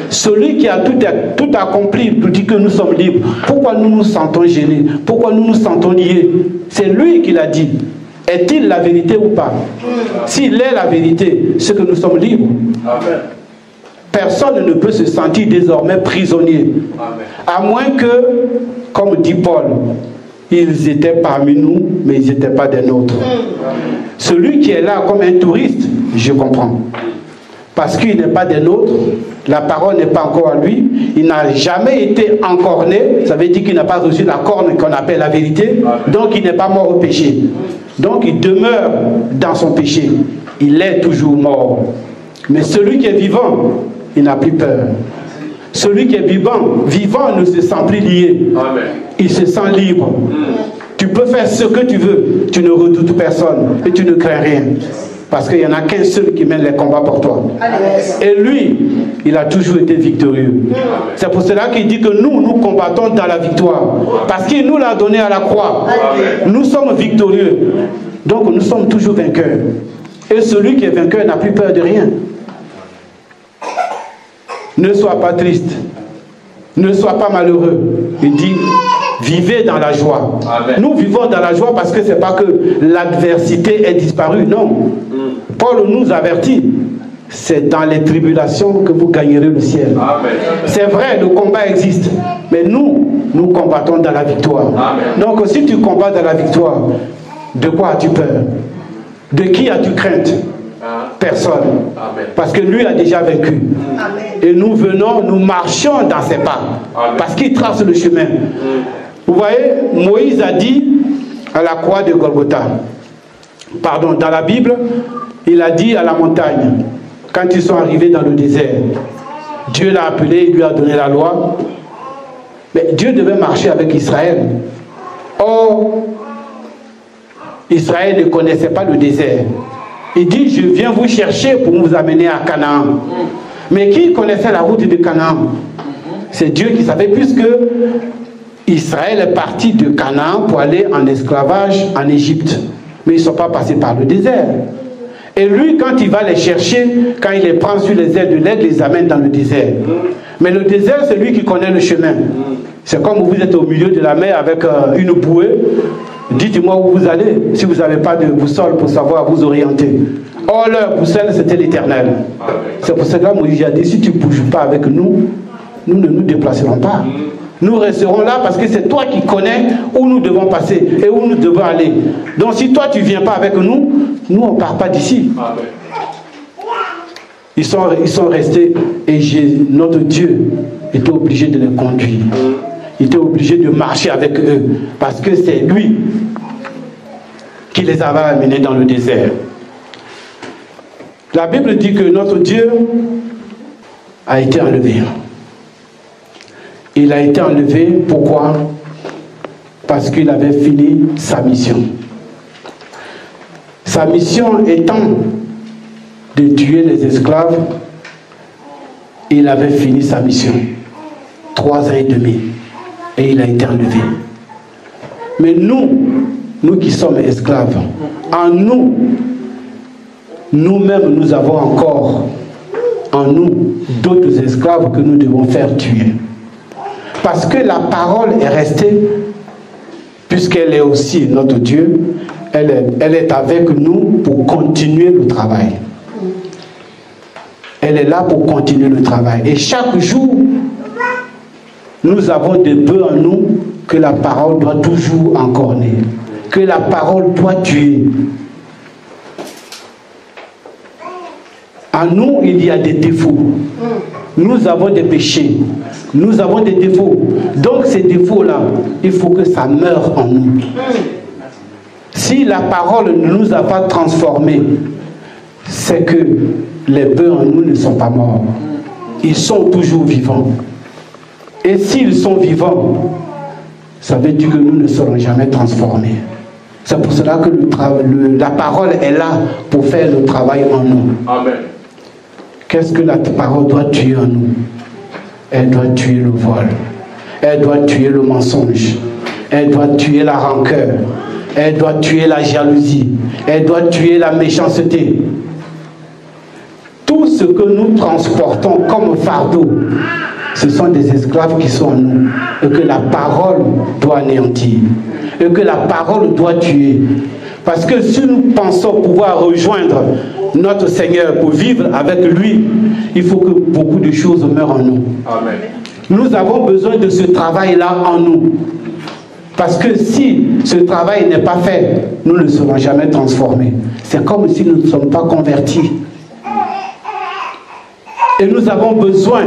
Celui qui a tout accompli nous dit que nous sommes libres. Pourquoi nous nous sentons gênés? Pourquoi nous nous sentons liés? C'est lui qui l'a dit. Est-il la vérité ou pas? S'il est la vérité, c'est que nous sommes libres. Amen. Personne ne peut se sentir désormais prisonnier. Amen. À moins que, comme dit Paul, ils étaient parmi nous, mais ils n'étaient pas des nôtres. Amen. Celui qui est là comme un touriste, je comprends. Parce qu'il n'est pas des nôtres, La parole n'est pas encore à lui. Il n'a jamais été encorné. Ça veut dire qu'il n'a pas reçu la corne qu'on appelle la vérité. Donc il n'est pas mort au péché. Donc il demeure dans son péché. Il est toujours mort. Mais celui qui est vivant, il n'a plus peur. Celui qui est vivant ne se sent plus lié. Amen. Il se sent libre. Tu peux faire ce que tu veux. Tu ne redoutes personne et tu ne crains rien. Parce qu'il n'y en a qu'un seul qui mène les combats pour toi. Et lui, il a toujours été victorieux. C'est pour cela qu'il dit que nous combattons dans la victoire. Parce qu'il nous l'a donné à la croix. Nous sommes victorieux. Donc nous sommes toujours vainqueurs. Et celui qui est vainqueur n'a plus peur de rien. Ne sois pas triste. Ne sois pas malheureux. Il dit, vivez dans la joie. Amen. Nous vivons dans la joie parce que ce n'est pas que l'adversité est disparue. Non. Paul nous avertit. C'est dans les tribulations que vous gagnerez le ciel. C'est vrai, le combat existe. Mais nous combattons dans la victoire. Amen. Donc si tu combats dans la victoire, de quoi as-tu peur? De qui as-tu crainte? Personne. Amen. Parce que lui a déjà vaincu. Amen. Et nous venons, nous marchons dans ses pas. Amen. Parce qu'il trace le chemin. Vous voyez, Moïse a dit à la croix de Golgotha, pardon, dans la Bible, il a dit à la montagne, quand ils sont arrivés dans le désert, Dieu l'a appelé, il lui a donné la loi. Mais Dieu devait marcher avec Israël. Or, Israël ne connaissait pas le désert. Il dit, je viens vous chercher pour vous amener à Canaan. Mais qui connaissait la route de Canaan? C'est Dieu qui savait, puisque Israël est parti de Canaan pour aller en esclavage en Égypte. Mais ils ne sont pas passés par le désert. Et lui, quand il va les chercher, quand il les prend sur les ailes de l'aigle, il les amène dans le désert. Mais le désert, c'est lui qui connaît le chemin. C'est comme vous êtes au milieu de la mer avec une bouée. Dites-moi où vous allez, si vous n'avez pas de boussole pour savoir vous orienter. Or, leur boussole, c'était l'Éternel. C'est pour cela que Moïse a dit, si tu ne bouges pas avec nous, nous ne nous déplacerons pas. Nous resterons là parce que c'est toi qui connais où nous devons passer et où nous devons aller. Donc si toi tu ne viens pas avec nous, nous on ne part pas d'ici. Ils sont restés et notre Dieu était obligé de les conduire. Il était obligé de marcher avec eux parce que c'est lui qui les avait amenés dans le désert. La Bible dit que notre Dieu a été enlevé. Il a été enlevé, pourquoi? Parce qu'il avait fini sa mission. Sa mission étant de tuer les esclaves, il avait fini sa mission. 3 ans et demi. Et il a été enlevé. Mais nous qui sommes esclaves, en nous, nous-mêmes, nous avons encore en nous d'autres esclaves que nous devons faire tuer. Parce que la parole est restée, puisqu'elle est aussi notre Dieu, elle est avec nous pour continuer le travail. Elle est là pour continuer le travail. Et chaque jour, nous avons des bœufs en nous que la parole doit toujours encorner, que la parole doit tuer. En nous, il y a des défauts. Nous avons des péchés. Nous avons des défauts. Donc ces défauts-là, il faut que ça meure en nous. Si la parole ne nous a pas transformés, c'est que les bœufs en nous ne sont pas morts. Ils sont toujours vivants. Et s'ils sont vivants, ça veut dire que nous ne serons jamais transformés. C'est pour cela que la parole est là pour faire le travail en nous. Amen. Qu'est-ce que la parole doit tuer en nous? Elle doit tuer le vol. Elle doit tuer le mensonge. Elle doit tuer la rancœur. Elle doit tuer la jalousie. Elle doit tuer la méchanceté. Tout ce que nous transportons comme fardeau, ce sont des esclaves qui sont en nous. Et que la parole doit anéantir. Et que la parole doit tuer. Parce que si nous pensons pouvoir rejoindre notre Seigneur pour vivre avec lui, il faut que beaucoup de choses meurent en nous. Amen. Nous avons besoin de ce travail-là en nous. Parce que si ce travail n'est pas fait, nous ne serons jamais transformés. C'est comme si nous ne sommes pas convertis. Et nous avons besoin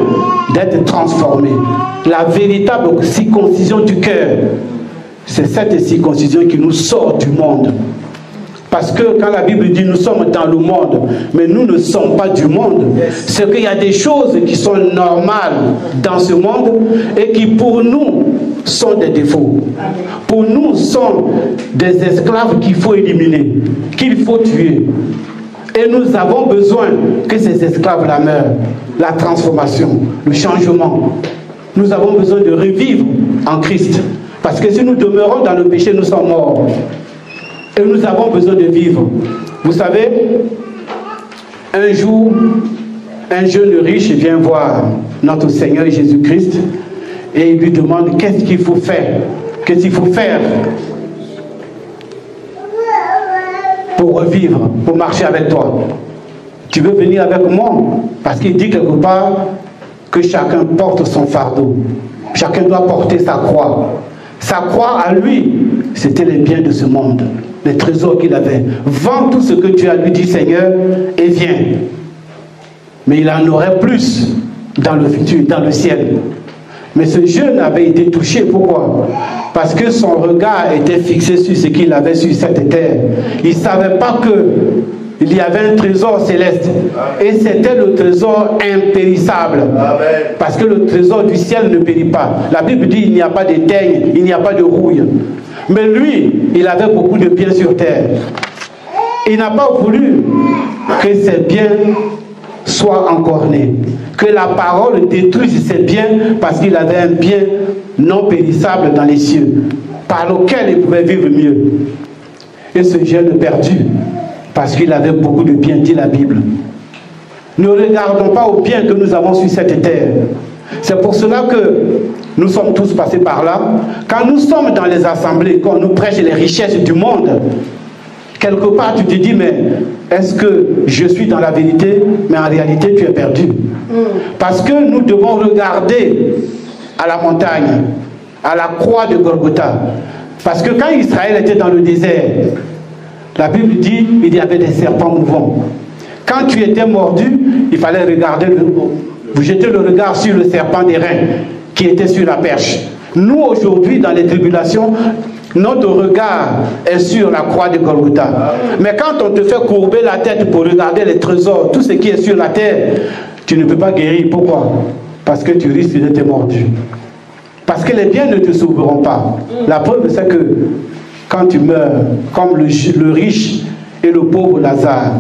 d'être transformés. La véritable circoncision du cœur, c'est cette circoncision qui nous sort du monde. Parce que quand la Bible dit nous sommes dans le monde, mais nous ne sommes pas du monde, c'est qu'il y a des choses qui sont normales dans ce monde et qui pour nous sont des défauts. Pour nous sont des esclaves qu'il faut éliminer, qu'il faut tuer. Et nous avons besoin que ces esclaves-là meurent. La transformation, le changement. Nous avons besoin de revivre en Christ. Parce que si nous demeurons dans le péché, nous sommes morts. Et nous avons besoin de vivre. Vous savez, un jour, un jeune riche vient voir notre Seigneur Jésus-Christ et il lui demande qu'est-ce qu'il faut faire. Qu'est-ce qu'il faut faire pour revivre, pour marcher avec toi. Tu veux venir avec moi? Parce qu'il dit quelque part que chacun porte son fardeau. Chacun doit porter sa croix. Sa croix à lui, c'était les biens de ce monde, les trésors qu'il avait. Vends tout ce que tu as, lui dit Seigneur, et viens. Mais il en aurait plus dans le futur, dans le ciel. Mais ce jeune avait été touché. Pourquoi? Parce que son regard était fixé sur ce qu'il avait sur cette terre. Il ne savait pas qu'il y avait un trésor céleste. Et c'était le trésor impérissable. Parce que le trésor du ciel ne périt pas. La Bible dit il n'y a pas de teigne, il n'y a pas de rouille. Mais lui, il avait beaucoup de biens sur terre. Il n'a pas voulu que ses biens soient encornés. Que la parole détruise ses biens parce qu'il avait un bien non périssable dans les cieux, par lequel il pouvait vivre mieux. Et ce jeune perdu, parce qu'il avait beaucoup de biens, dit la Bible. Ne regardons pas aux biens que nous avons sur cette terre. C'est pour cela que nous sommes tous passés par là. Quand nous sommes dans les assemblées, quand nous prêchons les richesses du monde, quelque part tu te dis, mais est-ce que je suis dans la vérité? Mais en réalité tu es perdu. Parce que nous devons regarder à la montagne, à la croix de Golgotha. Parce que quand Israël était dans le désert, la Bible dit il y avait des serpents mouvants. Quand tu étais mordu, il fallait regarder vous jetez le regard sur le serpent des reins qui était sur la perche. Nous aujourd'hui dans les tribulations, notre regard est sur la croix de Golgotha. Mais quand on te fait courber la tête pour regarder les trésors, tout ce qui est sur la terre, tu ne peux pas guérir. Pourquoi? Parce que tu risques d'être mordu. Parce que les biens ne te sauveront pas. La preuve, c'est que quand tu meurs, comme le riche et le pauvre Lazare,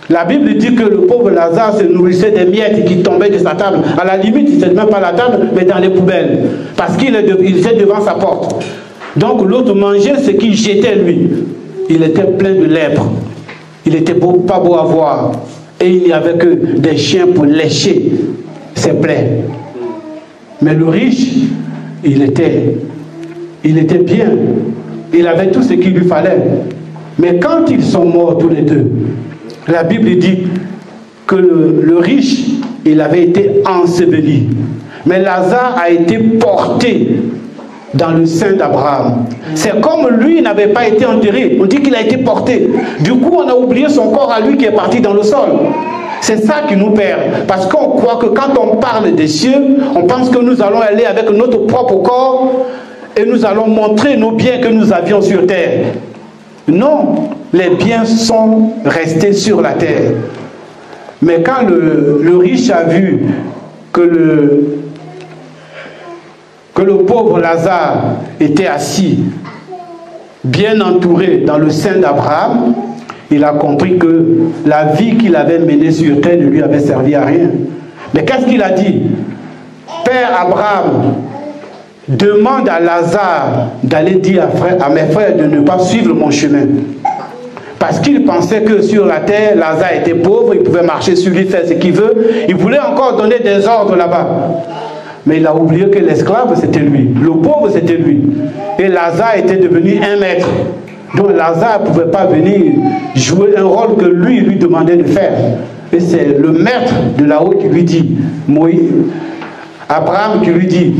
la Bible dit que le pauvre Lazare se nourrissait des miettes qui tombaient de sa table. À la limite, ce n'était même pas la table, mais dans les poubelles. Parce qu'il était devant sa porte. Donc l'autre mangeait ce qu'il jetait lui. Il était plein de lèpre. Il n'était pas beau à voir. Et il n'y avait que des chiens pour lécher ses plaies. Mais le riche, il était bien. Il avait tout ce qu'il lui fallait. Mais quand ils sont morts tous les deux, la Bible dit que le riche, il avait été enseveli. Mais Lazare a été porté dans le sein d'Abraham. C'est comme lui n'avait pas été enterré. On dit qu'il a été porté. Du coup, on a oublié son corps à lui qui est parti dans le sol. C'est ça qui nous perd. Parce qu'on croit que quand on parle des cieux, on pense que nous allons aller avec notre propre corps et nous allons montrer nos biens que nous avions sur terre. Non, les biens sont restés sur la terre. Mais quand le riche a vu que le pauvre Lazare était assis, bien entouré dans le sein d'Abraham, il a compris que la vie qu'il avait menée sur terre ne lui avait servi à rien. Mais qu'est-ce qu'il a dit? Père Abraham, demande à Lazare d'aller dire à mes frères de ne pas suivre mon chemin. Parce qu'il pensait que sur la terre, Lazare était pauvre, il pouvait marcher sur lui, faire ce qu'il veut. Il voulait encore donner des ordres là-bas. Mais il a oublié que l'esclave, c'était lui. Le pauvre, c'était lui. Et Lazare était devenu un maître. Donc Lazare ne pouvait pas venir jouer un rôle que lui demandait de faire. Et c'est le maître de là-haut qui lui dit, Abraham qui lui dit,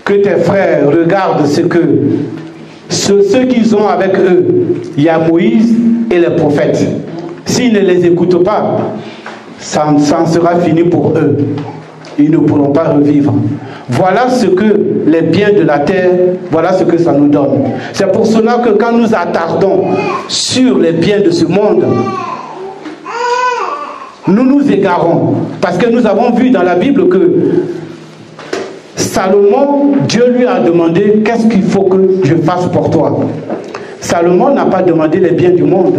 que tes frères regardent ceux qu'ils ont avec eux. Il y a Moïse et les prophètes. S'ils ne les écoutent pas, ça en sera fini pour eux. Ils ne pourront pas revivre. Voilà ce que les biens de la terre, voilà ce que ça nous donne. C'est pour cela que quand nous attardons sur les biens de ce monde, nous nous égarons. Parce que nous avons vu dans la Bible que Salomon, Dieu lui a demandé, qu'est-ce qu'il faut que je fasse pour toi? Salomon n'a pas demandé les biens du monde.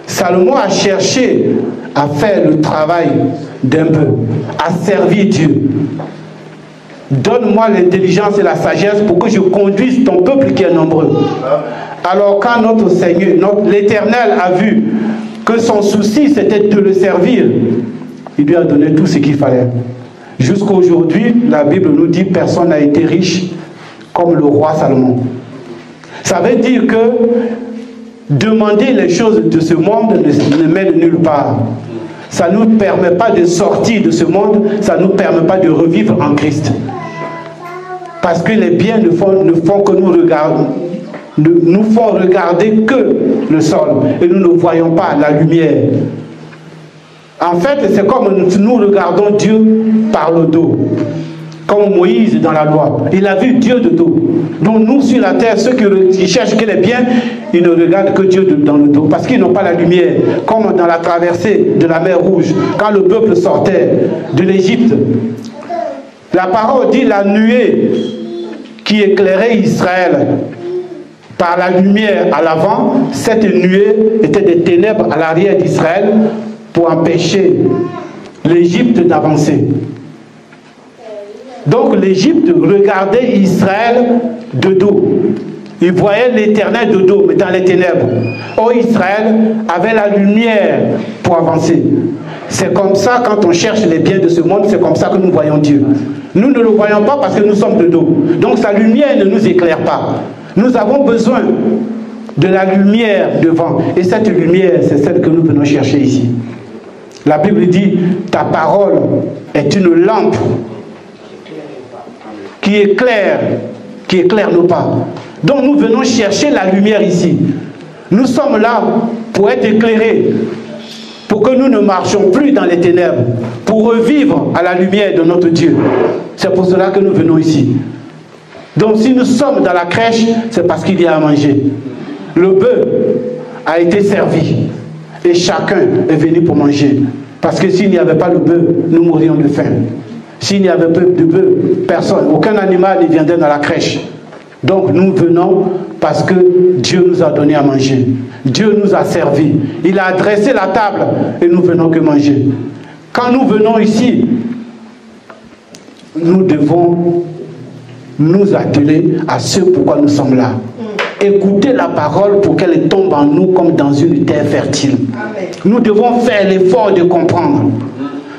Salomon a cherché à faire le travail d'un peu, à servir Dieu. Donne-moi l'intelligence et la sagesse pour que je conduise ton peuple qui est nombreux. Alors quand notre Seigneur, l'Éternel a vu que son souci c'était de le servir, il lui a donné tout ce qu'il fallait. Jusqu'à aujourd'hui, la Bible nous dit personne n'a été riche comme le roi Salomon. Ça veut dire que demander les choses de ce monde ne mène nulle part. Ça ne nous permet pas de sortir de ce monde, ça ne nous permet pas de revivre en Christ. Parce que les biens ne font que nous font regarder que le sol et nous ne voyons pas la lumière. En fait, c'est comme nous regardons Dieu par le dos. Comme Moïse dans la loi. Il a vu Dieu de dos. Donc nous sur la terre, ceux qui cherchent que les biens, ils ne regardent que Dieu dans le dos. Parce qu'ils n'ont pas la lumière. Comme dans la traversée de la mer Rouge, quand le peuple sortait de l'Égypte. La parole dit la nuée qui éclairait Israël par la lumière à l'avant, cette nuée était des ténèbres à l'arrière d'Israël pour empêcher l'Égypte d'avancer. Donc l'Égypte regardait Israël de dos. Il voyait l'Éternel de dos, mais dans les ténèbres. Or Israël avait la lumière pour avancer. C'est comme ça, quand on cherche les biens de ce monde, c'est comme ça que nous voyons Dieu. Nous ne le voyons pas parce que nous sommes de dos. Donc sa lumière ne nous éclaire pas. Nous avons besoin de la lumière devant. Et cette lumière, c'est celle que nous venons chercher ici. La Bible dit, ta parole est une lampe qui éclaire nos pas. Donc nous venons chercher la lumière ici. Nous sommes là pour être éclairés, pour que nous ne marchions plus dans les ténèbres, pour revivre à la lumière de notre Dieu. C'est pour cela que nous venons ici. Donc si nous sommes dans la crèche, c'est parce qu'il y a à manger. Le bœuf a été servi et chacun est venu pour manger. Parce que s'il n'y avait pas le bœuf, nous mourrions de faim. S'il n'y avait pas de bœuf, personne, aucun animal ne viendrait dans la crèche. Donc nous venons parce que Dieu nous a donné à manger. Dieu nous a servi. Il a dressé la table et nous venons que manger. Quand nous venons ici, nous devons nous atteler à ce pourquoi nous sommes là. Écouter la parole pour qu'elle tombe en nous comme dans une terre fertile. Amen. Nous devons faire l'effort de comprendre.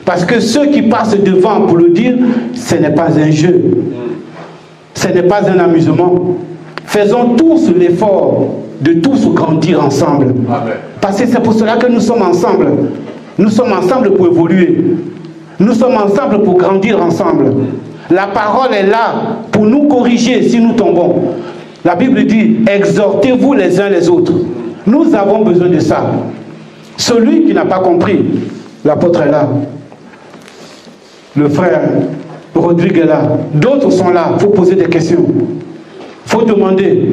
Parce que ceux qui passent devant pour le dire, ce n'est pas un jeu. Ce n'est pas un amusement. Faisons tous l'effort de tous grandir ensemble. Amen. Parce que c'est pour cela que nous sommes ensemble. Nous sommes ensemble pour évoluer. Nous sommes ensemble pour grandir ensemble. La parole est là pour nous corriger si nous tombons. La Bible dit, exhortez-vous les uns les autres. Nous avons besoin de ça. Celui qui n'a pas compris, l'apôtre est là. Le frère Rodrigue est là. D'autres sont là. Il faut poser des questions. Il faut demander.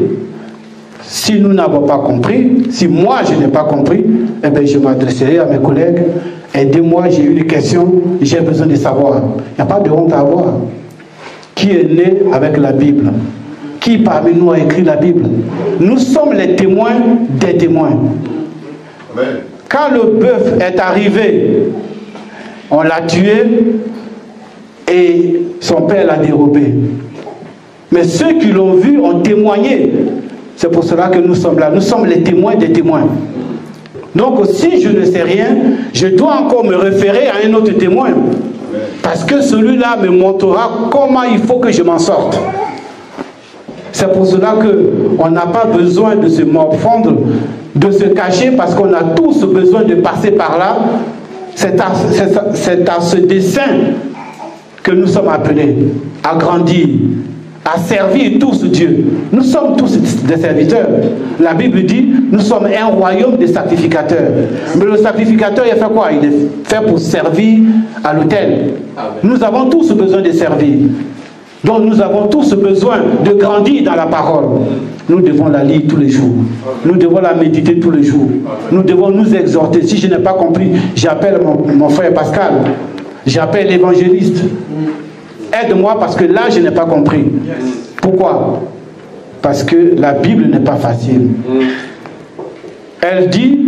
Si nous n'avons pas compris, si moi je n'ai pas compris, eh bien je m'adresserai à mes collègues. Aidez-moi, j'ai une question, j'ai besoin de savoir. Il n'y a pas de honte à avoir. Qui est né avec la Bible? Qui parmi nous a écrit la Bible? Nous sommes les témoins des témoins. Amen. Quand le bœuf est arrivé, on l'a tué et son père l'a dérobé. Mais ceux qui l'ont vu ont témoigné. C'est pour cela que nous sommes là. Nous sommes les témoins des témoins. Donc si je ne sais rien, je dois encore me référer à un autre témoin. Parce que celui-là me montrera comment il faut que je m'en sorte. C'est pour cela qu'on n'a pas besoin de se morfondre, de se cacher, parce qu'on a tous besoin de passer par là. C'est à ce dessein que nous sommes appelés à grandir, à servir tous Dieu. Nous sommes tous des serviteurs. La Bible dit, nous sommes un royaume de sacrificateurs. Mais le sacrificateur, il fait quoi? Il est fait pour servir à l'autel. Nous avons tous besoin de servir. Donc nous avons tous besoin de grandir dans la parole. Nous devons la lire tous les jours. Nous devons la méditer tous les jours. Nous devons nous exhorter. Si je n'ai pas compris, j'appelle mon frère Pascal. J'appelle l'évangéliste. Aide-moi parce que là, je n'ai pas compris. Pourquoi? Parce que la Bible n'est pas facile. Elle dit,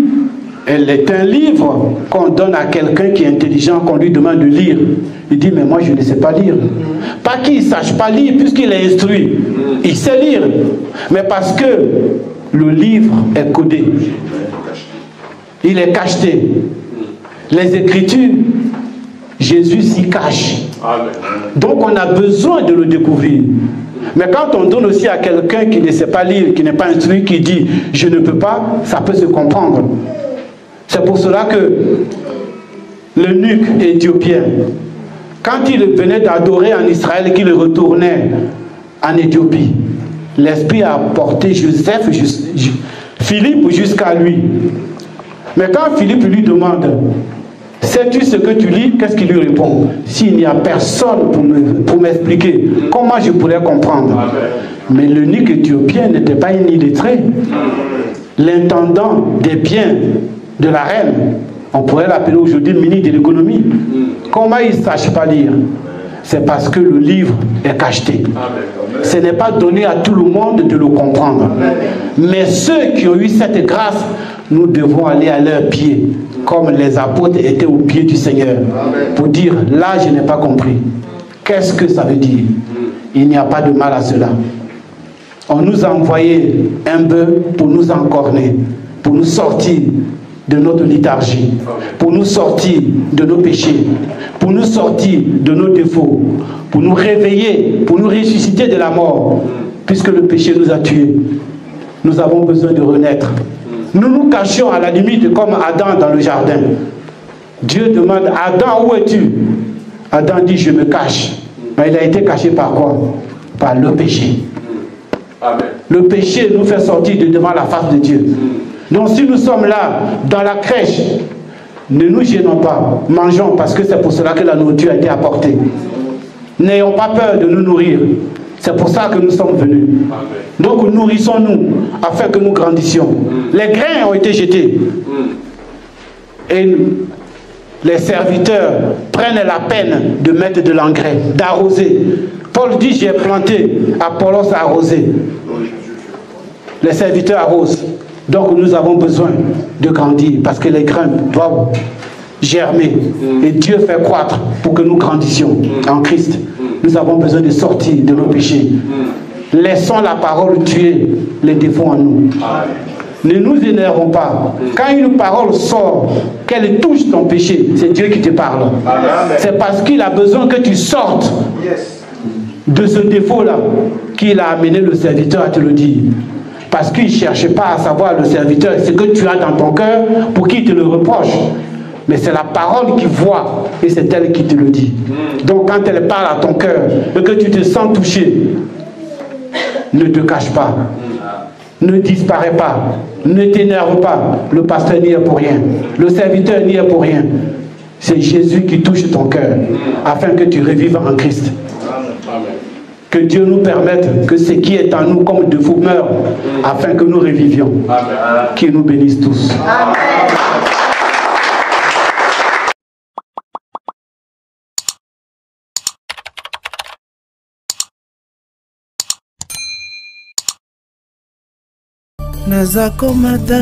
elle est un livre qu'on donne à quelqu'un qui est intelligent, qu'on lui demande de lire. Il dit, mais moi, je ne sais pas lire. Pas qu'il ne sache pas lire, puisqu'il est instruit. Il sait lire. Mais parce que le livre est codé. Il est cacheté. Les Écritures, Jésus s'y cache. Donc on a besoin de le découvrir. Mais quand on donne aussi à quelqu'un qui ne sait pas lire, qui n'est pas instruit, qui dit je ne peux pas, ça peut se comprendre. C'est pour cela que l'eunuque éthiopien, quand il venait d'adorer en Israël, qu'il retournait en Éthiopie, l'Esprit a porté Philippe jusqu'à lui. Mais quand Philippe lui demande, sais-tu ce que tu lis? Qu'est-ce qu'il lui répond? S'il n'y a personne pour m'expliquer, comment je pourrais comprendre? Amen. Mais l'eunuque éthiopien n'était pas un illettré. L'intendant des biens de la reine, on pourrait l'appeler aujourd'hui ministre de l'économie. Comment il ne sache pas lire? C'est parce que le livre est cacheté. Ce n'est pas donné à tout le monde de le comprendre. Mais ceux qui ont eu cette grâce, nous devons aller à leurs pieds, comme les apôtres étaient au pied du Seigneur, pour dire, là je n'ai pas compris. Qu'est-ce que ça veut dire? Il n'y a pas de mal à cela. On nous a envoyé un bœuf pour nous encorner, pour nous sortir de notre léthargie, pour nous sortir de nos péchés, pour nous sortir de nos défauts, pour nous réveiller, pour nous ressusciter de la mort, puisque le péché nous a tués. Nous avons besoin de renaître. Nous nous cachions à la limite comme Adam dans le jardin. Dieu demande, Adam, où es-tu? Adam dit, je me cache. Mais il a été caché par quoi? Par le péché. Amen. Le péché nous fait sortir de devant la face de Dieu. Donc si nous sommes là, dans la crèche, ne nous gênons pas, mangeons, parce que c'est pour cela que la nourriture a été apportée. N'ayons pas peur de nous nourrir. C'est pour ça que nous sommes venus. Donc nourrissons-nous afin que nous grandissions. Les grains ont été jetés. Et les serviteurs prennent la peine de mettre de l'engrais, d'arroser. Paul dit, j'ai planté, Apollos a arrosé. Les serviteurs arrosent. Donc nous avons besoin de grandir parce que les grains doivent germer. Et Dieu fait croître pour que nous grandissions en Christ. Nous avons besoin de sortir de nos péchés. Laissons la parole tuer les défauts en nous. Ne nous énervons pas. Quand une parole sort, qu'elle touche ton péché, c'est Dieu qui te parle. C'est parce qu'il a besoin que tu sortes de ce défaut-là qu'il a amené le serviteur à te le dire. Parce qu'il ne cherche pas à savoir le serviteur ce que tu as dans ton cœur pour qu'il te le reproche. Mais c'est la parole qui voit et c'est elle qui te le dit. Donc quand elle parle à ton cœur et que tu te sens touché, ne te cache pas. Ne disparais pas. Ne t'énerve pas. Le pasteur n'y est pour rien. Le serviteur n'y est pour rien. C'est Jésus qui touche ton cœur afin que tu revives en Christ. Que Dieu nous permette que ce qui est en nous comme de fou meure afin que nous revivions. Qu'il nous bénisse tous. Amen. Nazakomata